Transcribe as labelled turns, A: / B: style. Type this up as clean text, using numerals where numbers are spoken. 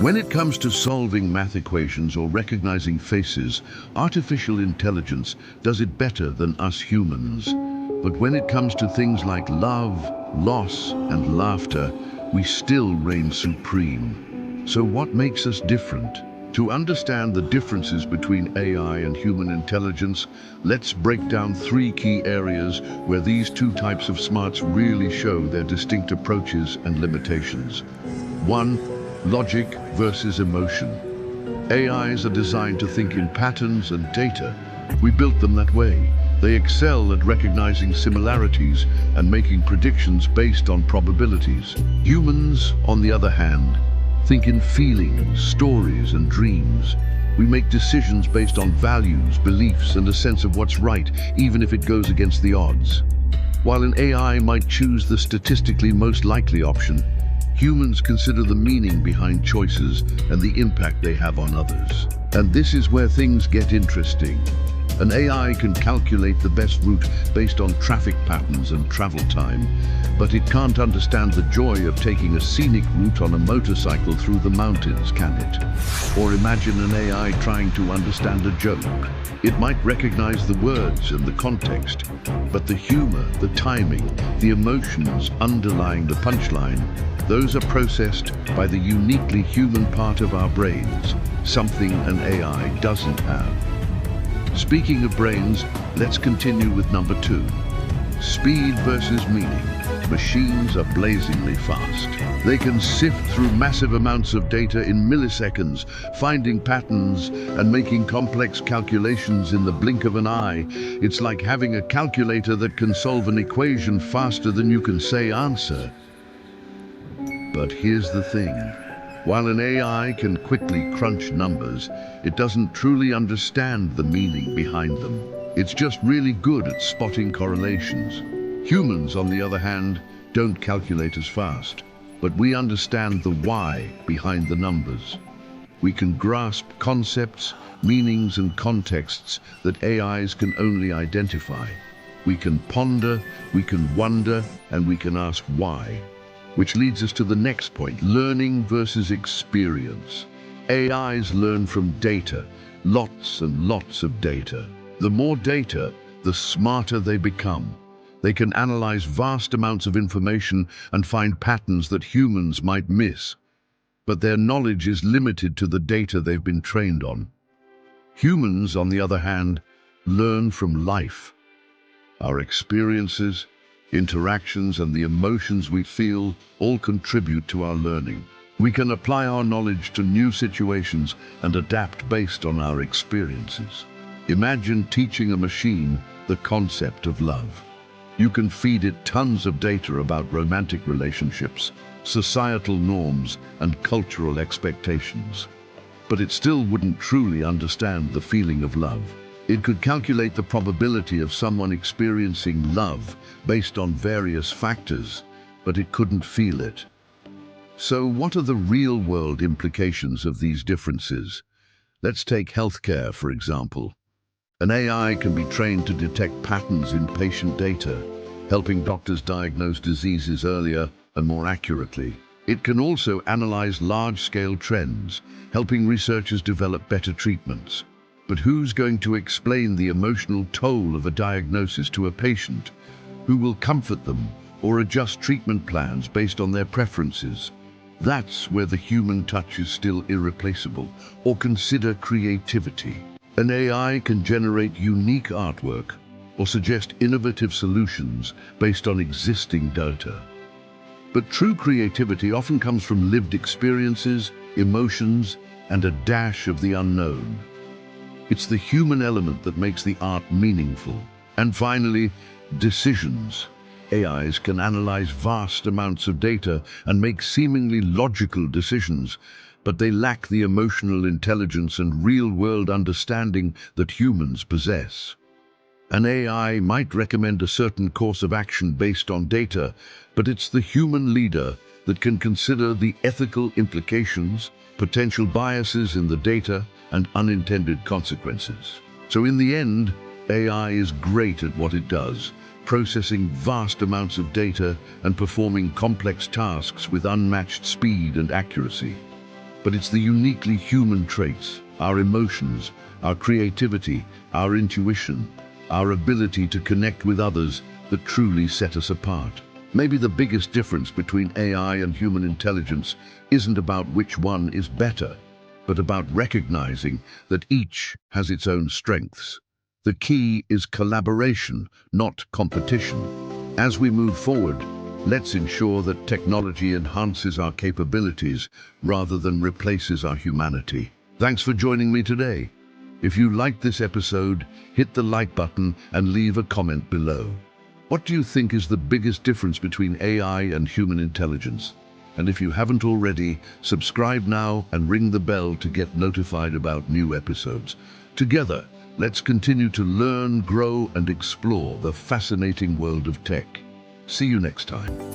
A: When it comes to solving math equations or recognizing faces, artificial intelligence does it better than us humans. But when it comes to things like love, loss, and laughter, we still reign supreme. So what makes us different? To understand the differences between AI and human intelligence, let's break down three key areas where these two types of smarts really show their distinct approaches and limitations. 1. Logic versus emotion. AIs are designed to think in patterns and data. We built them that way. They excel at recognizing similarities and making predictions based on probabilities. Humans, on the other hand, think in feelings, stories, and dreams. We make decisions based on values, beliefs, and a sense of what's right, even if it goes against the odds. While an AI might choose the statistically most likely option, humans consider the meaning behind choices and the impact they have on others. And this is where things get interesting. An AI can calculate the best route based on traffic patterns and travel time, but it can't understand the joy of taking a scenic route on a motorcycle through the mountains, can it? Or imagine an AI trying to understand a joke. It might recognize the words and the context, but the humor, the timing, the emotions underlying the punchline, those are processed by the uniquely human part of our brains, something an AI doesn't have. Speaking of brains, let's continue with number 2. Speed versus meaning. Machines are blazingly fast. They can sift through massive amounts of data in milliseconds, finding patterns and making complex calculations in the blink of an eye. It's like having a calculator that can solve an equation faster than you can say answer. But here's the thing. While an AI can quickly crunch numbers, it doesn't truly understand the meaning behind them. It's just really good at spotting correlations. Humans, on the other hand, don't calculate as fast, but we understand the why behind the numbers. We can grasp concepts, meanings, and contexts that AIs can only identify. We can ponder, we can wonder, and we can ask why. Which leads us to the next point, learning versus experience. AIs learn from data, lots and lots of data. The more data, the smarter they become. They can analyze vast amounts of information and find patterns that humans might miss. But their knowledge is limited to the data they've been trained on. Humans, on the other hand, learn from life. Our experiences, interactions, and the emotions we feel all contribute to our learning. We can apply our knowledge to new situations and adapt based on our experiences. Imagine teaching a machine the concept of love. You can feed it tons of data about romantic relationships, societal norms, and cultural expectations. But it still wouldn't truly understand the feeling of love. It could calculate the probability of someone experiencing love based on various factors, but it couldn't feel it. So what are the real-world implications of these differences? Let's take healthcare, for example. An AI can be trained to detect patterns in patient data, helping doctors diagnose diseases earlier and more accurately. It can also analyze large-scale trends, helping researchers develop better treatments. But who's going to explain the emotional toll of a diagnosis to a patient? Who will comfort them or adjust treatment plans based on their preferences? That's where the human touch is still irreplaceable. Or consider creativity. An AI can generate unique artwork or suggest innovative solutions based on existing data. But true creativity often comes from lived experiences, emotions, and a dash of the unknown. It's the human element that makes the art meaningful. And finally, decisions. AIs can analyze vast amounts of data and make seemingly logical decisions, but they lack the emotional intelligence and real-world understanding that humans possess. An AI might recommend a certain course of action based on data, but it's the human leader that can consider the ethical implications, potential biases in the data, and unintended consequences. So in the end, AI is great at what it does, processing vast amounts of data and performing complex tasks with unmatched speed and accuracy. But it's the uniquely human traits, our emotions, our creativity, our intuition, our ability to connect with others that truly set us apart. Maybe the biggest difference between AI and human intelligence isn't about which one is better, but about recognizing that each has its own strengths. The key is collaboration, not competition. As we move forward, let's ensure that technology enhances our capabilities rather than replaces our humanity. Thanks for joining me today. If you liked this episode, hit the like button and leave a comment below. What do you think is the biggest difference between AI and human intelligence? And if you haven't already, subscribe now and ring the bell to get notified about new episodes. Together, let's continue to learn, grow, and explore the fascinating world of tech. See you next time.